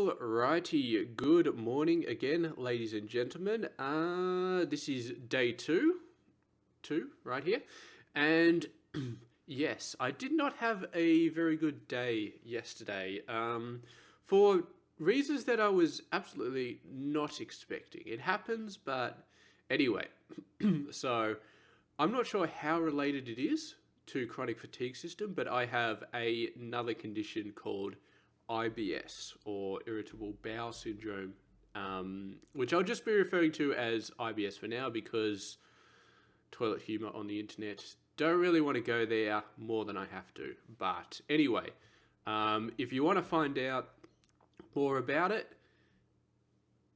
All righty, good morning again, ladies and gentlemen. This is day two right here, and yes, I did not have a very good day yesterday. For reasons that I was absolutely not expecting. It happens, but anyway, so I'm not sure how related it is to chronic fatigue system, but I have another condition called IBS, or irritable bowel syndrome, which I'll just be referring to as IBS for now because toilet humor on the internet. Don't really want to go there more than I have to. But anyway, if you want to find out more about it,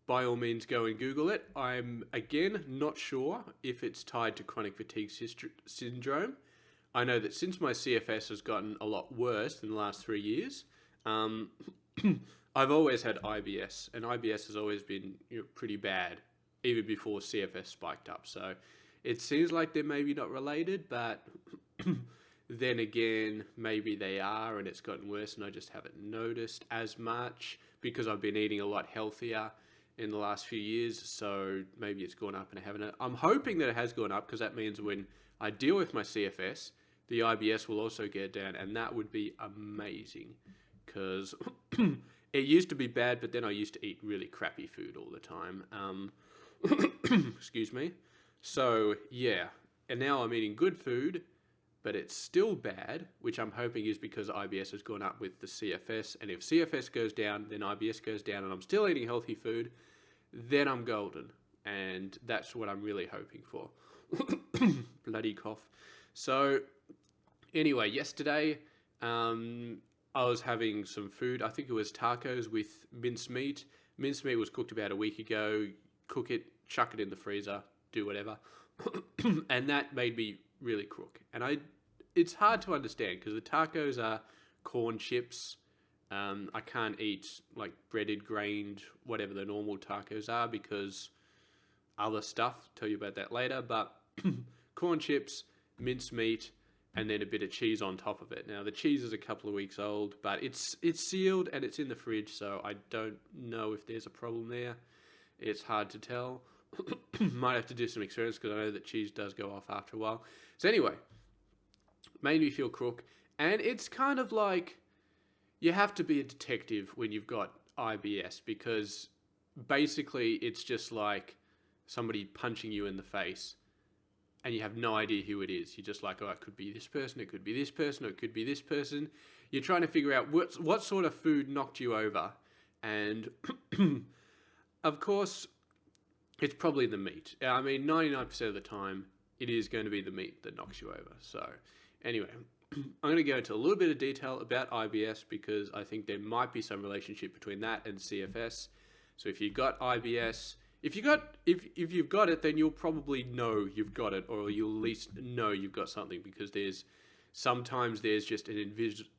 by all means go and Google it. I'm, again, not sure if it's tied to chronic fatigue syndrome. I know that since my CFS has gotten a lot worse in the last 3 years, I've always had IBS, and IBS has always been pretty bad, even before CFS spiked up. So it seems like they're maybe not related, but then again, maybe they are, and it's gotten worse, and I just haven't noticed as much because I've been eating a lot healthier in the last few years. So maybe it's gone up, and I haven't. I'm hoping that it has gone up because that means when I deal with my CFS, the IBS will also get down, and that would be amazing. Because it used to be bad, but then I used to eat really crappy food all the time. Excuse me. So, yeah. And now I'm eating good food, but it's still bad, which I'm hoping is because IBS has gone up with the CFS. And if CFS goes down, then IBS goes down, and I'm still eating healthy food, then I'm golden. And that's what I'm really hoping for. Bloody cough. So, anyway, yesterday, I was having some food. I think it was tacos with mincemeat. Mincemeat was cooked about a week ago. Cook it, chuck it in the freezer, do whatever. And that made me really crook. And it's hard to understand because the tacos are corn chips. I can't eat like breaded, grained, whatever the normal tacos are because other stuff. Tell you about that later. But corn chips, mincemeat, and then a bit of cheese on top of it. Now, the cheese is a couple of weeks old, but it's sealed and it's in the fridge, so I don't know if there's a problem there. It's hard to tell. Might have to do some experiments because I know that cheese does go off after a while. So anyway, made me feel crook. And it's kind of like you have to be a detective when you've got IBS because basically it's just like somebody punching you in the face. And you have no idea who it is. You're just like, oh, it could be this person, it could be this person, or it could be this person. You're trying to figure out what sort of food knocked you over. And, of course, it's probably the meat. I mean, 99% of the time, it is going to be the meat that knocks you over. So, anyway, I'm going to go into a little bit of detail about IBS because I think there might be some relationship between that and CFS. So if you've got IBS... If you've got it, then you'll probably know you've got it, or you'll at least know you've got something because sometimes there's just an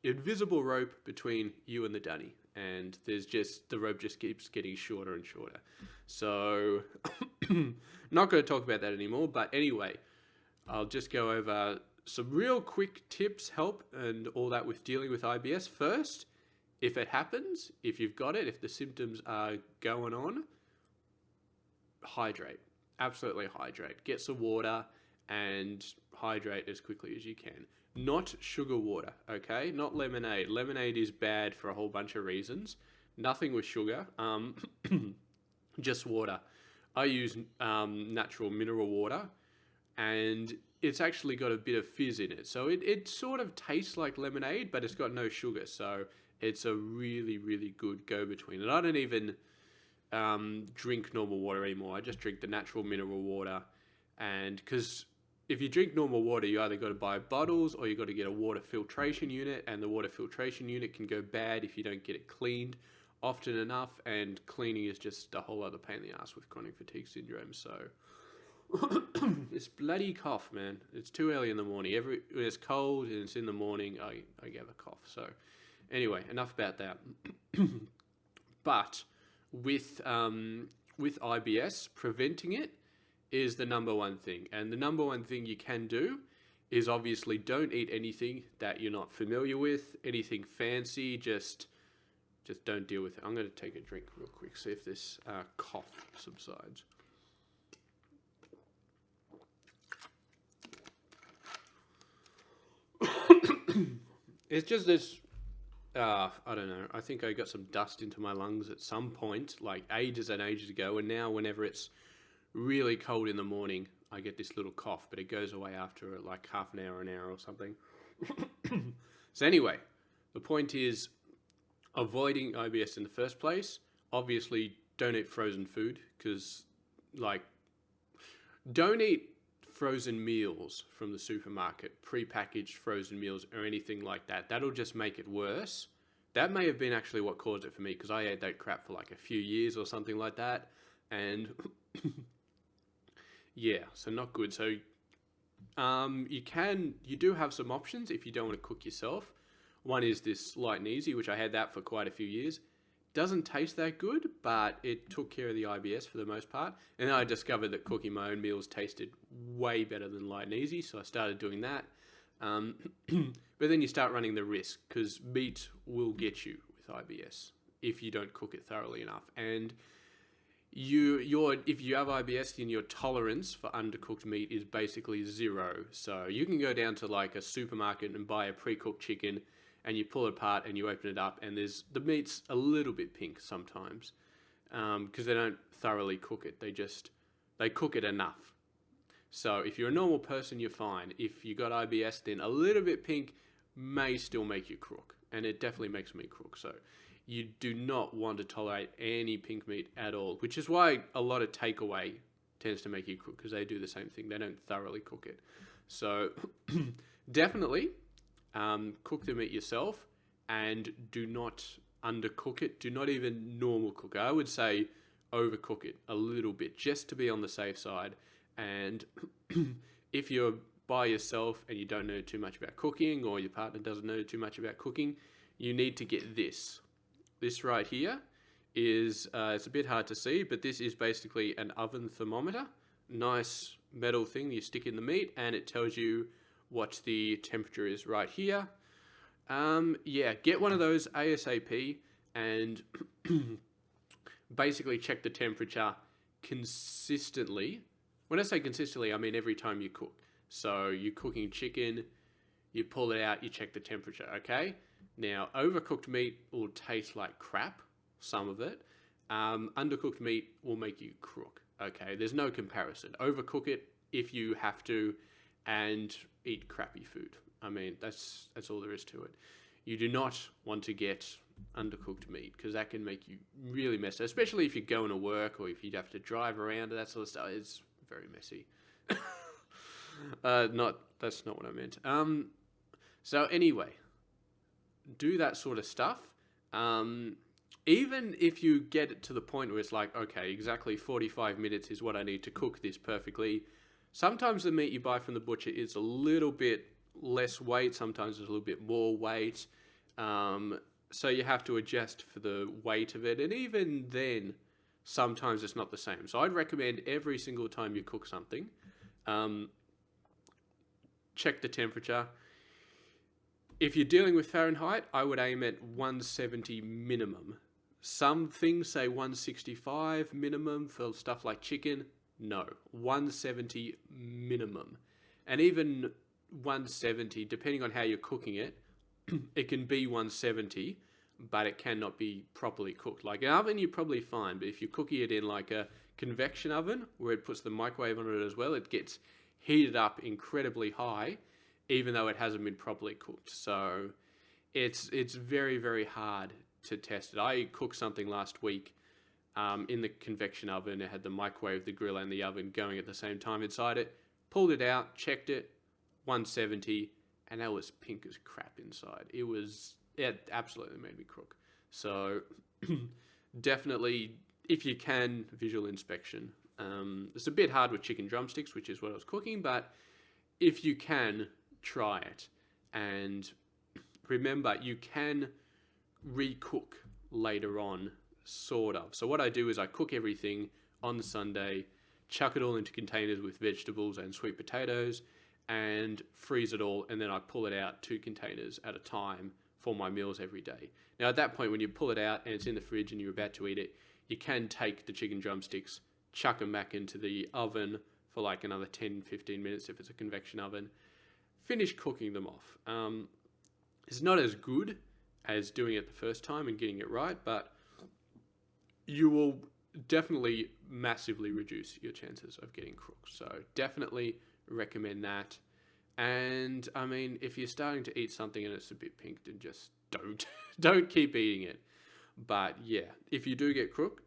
invisible rope between you and the dunny, and the rope just keeps getting shorter and shorter. So, not going to talk about that anymore. But anyway, I'll just go over some real quick tips, help, and all that with dealing with IBS. First, if it happens, if you've got it, if the symptoms are going on. Hydrate. Absolutely hydrate. Get some water and hydrate as quickly as you can. Not sugar water, okay? Not lemonade. Lemonade is bad for a whole bunch of reasons. Nothing with sugar. Just water. I use natural mineral water, and it's actually got a bit of fizz in it. So it sort of tastes like lemonade, but it's got no sugar. So it's a really, really good go-between. And I don't even... drink normal water anymore. I just drink the natural mineral water, and because if you drink normal water, you either got to buy bottles or you got to get a water filtration unit, and the water filtration unit can go bad if you don't get it cleaned often enough, and cleaning is just a whole other pain in the ass with chronic fatigue syndrome. So this bloody cough, man, it's too early in the morning. When it's cold and it's in the morning, I get a cough. So anyway, enough about that. But with IBS, preventing it is the number one thing. And the number one thing you can do is obviously don't eat anything that you're not familiar with, anything fancy, just just don't deal with it. I'm going to take a drink real quick, see if this cough subsides. It's just this, I don't know, I think I got some dust into my lungs at some point, like ages and ages ago, and now whenever it's really cold in the morning, I get this little cough, but it goes away after like half an hour or something. So anyway, the point is avoiding IBS in the first place. Obviously, don't eat frozen food, because like, don't eat frozen meals from the supermarket, pre-packaged frozen meals or anything like that. That'll just make it worse. That may have been actually what caused it for me, because I ate that crap for like a few years or something like that. And yeah, so not good. So you do have some options if you don't want to cook yourself. One is this Light and Easy, which I had that for quite a few years. Doesn't taste that good, but it took care of the IBS for the most part. And then I discovered that cooking my own meals tasted way better than Light and Easy, so I started doing that. But then you start running the risk, because meat will get you with IBS if you don't cook it thoroughly enough. And if you have IBS, then your tolerance for undercooked meat is basically 0. So you can go down to like a supermarket and buy a pre-cooked chicken, and you pull it apart and you open it up, and the meat's a little bit pink sometimes, because they don't thoroughly cook it. They cook it enough. So if you're a normal person, you're fine. If you got IBS, then a little bit pink may still make you crook, and it definitely makes me crook. So you do not want to tolerate any pink meat at all, which is why a lot of takeaway tends to make you crook, because they do the same thing. They don't thoroughly cook it. So definitely cook the meat yourself, and do not undercook it. Do not even normal cook it. I would say overcook it a little bit, just to be on the safe side. And if you're by yourself and you don't know too much about cooking, or your partner doesn't know too much about cooking, you need to get this. This right here is, it's a bit hard to see, but this is basically an oven thermometer. Nice metal thing you stick in the meat, and it tells you what the temperature is right here. Yeah, get one of those ASAP, and basically check the temperature consistently. When I say consistently, I mean every time you cook. So you're cooking chicken, you pull it out, you check the temperature, okay? Now, overcooked meat will taste like crap, some of it. Undercooked meat will make you crook, okay? There's no comparison. Overcook it if you have to, and eat crappy food. I mean, that's all there is to it. You do not want to get undercooked meat, because that can make you really messy, especially if you're going to work or if you have to drive around and that sort of stuff. It's very messy. That's not what I meant. So anyway, do that sort of stuff. Even if you get it to the point where it's like, okay, exactly 45 minutes is what I need to cook this perfectly. Sometimes the meat you buy from the butcher is a little bit less weight. Sometimes there's a little bit more weight. So you have to adjust for the weight of it. And even then, sometimes it's not the same. So I'd recommend every single time you cook something, check the temperature. If you're dealing with Fahrenheit, I would aim at 170 minimum. Some things say 165 minimum for stuff like chicken. No, 170 minimum. And even 170, depending on how you're cooking it, it can be 170, but it cannot be properly cooked. Like an oven, you're probably fine, but if you're cooking it in like a convection oven, where it puts the microwave on it as well, it gets heated up incredibly high, even though it hasn't been properly cooked. So it's very, very hard to test it. I cooked something last week in the convection oven. It had the microwave, the grill, and the oven going at the same time inside it. Pulled it out, checked it, 170, and that was pink as crap inside. It absolutely made me crook. So definitely, if you can, visual inspection. It's a bit hard with chicken drumsticks, which is what I was cooking, but if you can, try it. And remember, you can recook later on, sort of. So what I do is I cook everything on the Sunday, chuck it all into containers with vegetables and sweet potatoes, and freeze it all, and then I pull it out 2 containers at a time for my meals every day. Now at that point, when you pull it out and it's in the fridge and you're about to eat it, you can take the chicken drumsticks, chuck them back into the oven for like another 10-15 minutes if it's a convection oven, finish cooking them off. It's not as good as doing it the first time and getting it right, but you will definitely massively reduce your chances of getting crook. So definitely recommend that. And I mean, if you're starting to eat something and it's a bit pink, then just don't keep eating it. But yeah, if you do get crook,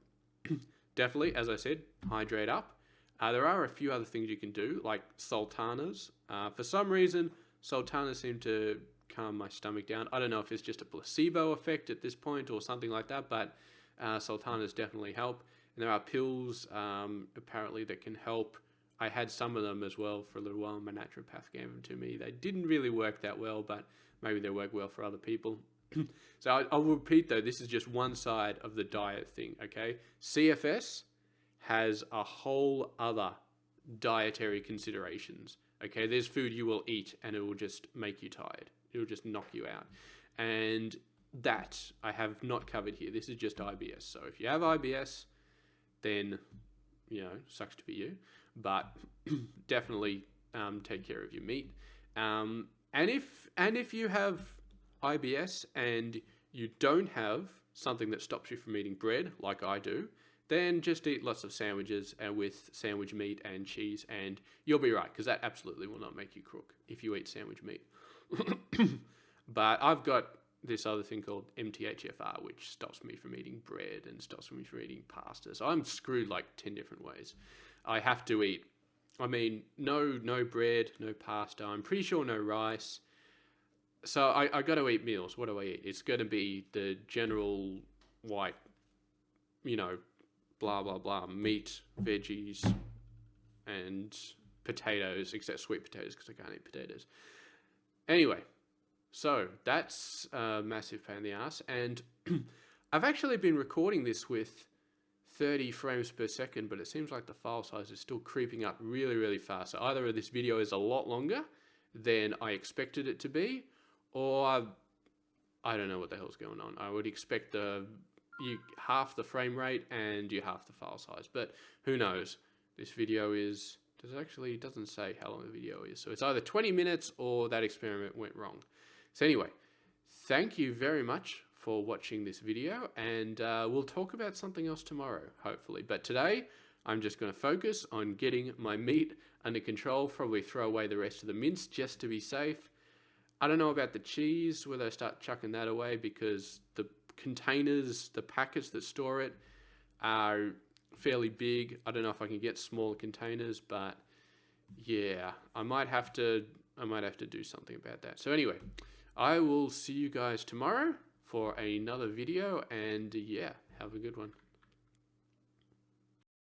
definitely, as I said, hydrate up. There are a few other things you can do, like sultanas. For some reason, sultanas seem to calm my stomach down. I don't know if it's just a placebo effect at this point or something like that, but sultanas definitely help. And there are pills, apparently, that can help. I had some of them as well for a little while. My naturopath gave them to me. They didn't really work that well, but maybe they work well for other people. So I'll repeat though, this is just one side of the diet thing, okay? CFS has a whole other dietary considerations, okay? There's food you will eat and it will just make you tired. It will just knock you out. And that I have not covered here. This is just IBS. So if you have IBS, then, you know, sucks to be you. But definitely take care of your meat. And if you have IBS and you don't have something that stops you from eating bread, like I do, then just eat lots of sandwiches and with sandwich meat and cheese, and you'll be right, because that absolutely will not make you crook if you eat sandwich meat. But I've got this other thing called MTHFR, which stops me from eating bread and stops me from eating pasta. So I'm screwed like 10 different ways. I have to eat, I mean, no bread, no pasta. I'm pretty sure no rice. So I got to eat meals. What do I eat? It's going to be the general white, you know, blah, blah, blah, meat, veggies, and potatoes, except sweet potatoes because I can't eat potatoes. Anyway, so that's a massive pain in the ass. And I've actually been recording this with 30 frames per second, but it seems like the file size is still creeping up really, really fast. So either this video is a lot longer than I expected it to be, or I don't know what the hell's going on. I would expect you half the frame rate and you half the file size, but who knows? This video doesn't say how long the video is. So it's either 20 minutes or that experiment went wrong. So anyway, thank you very much for watching this video, and we'll talk about something else tomorrow, hopefully. But today, I'm just going to focus on getting my meat under control, probably throw away the rest of the mince just to be safe. I don't know about the cheese, whether I start chucking that away, because the containers, the packets that store it are fairly big. I don't know if I can get smaller containers, but yeah, I might have to do something about that. So anyway, I will see you guys tomorrow for another video, and yeah, have a good one.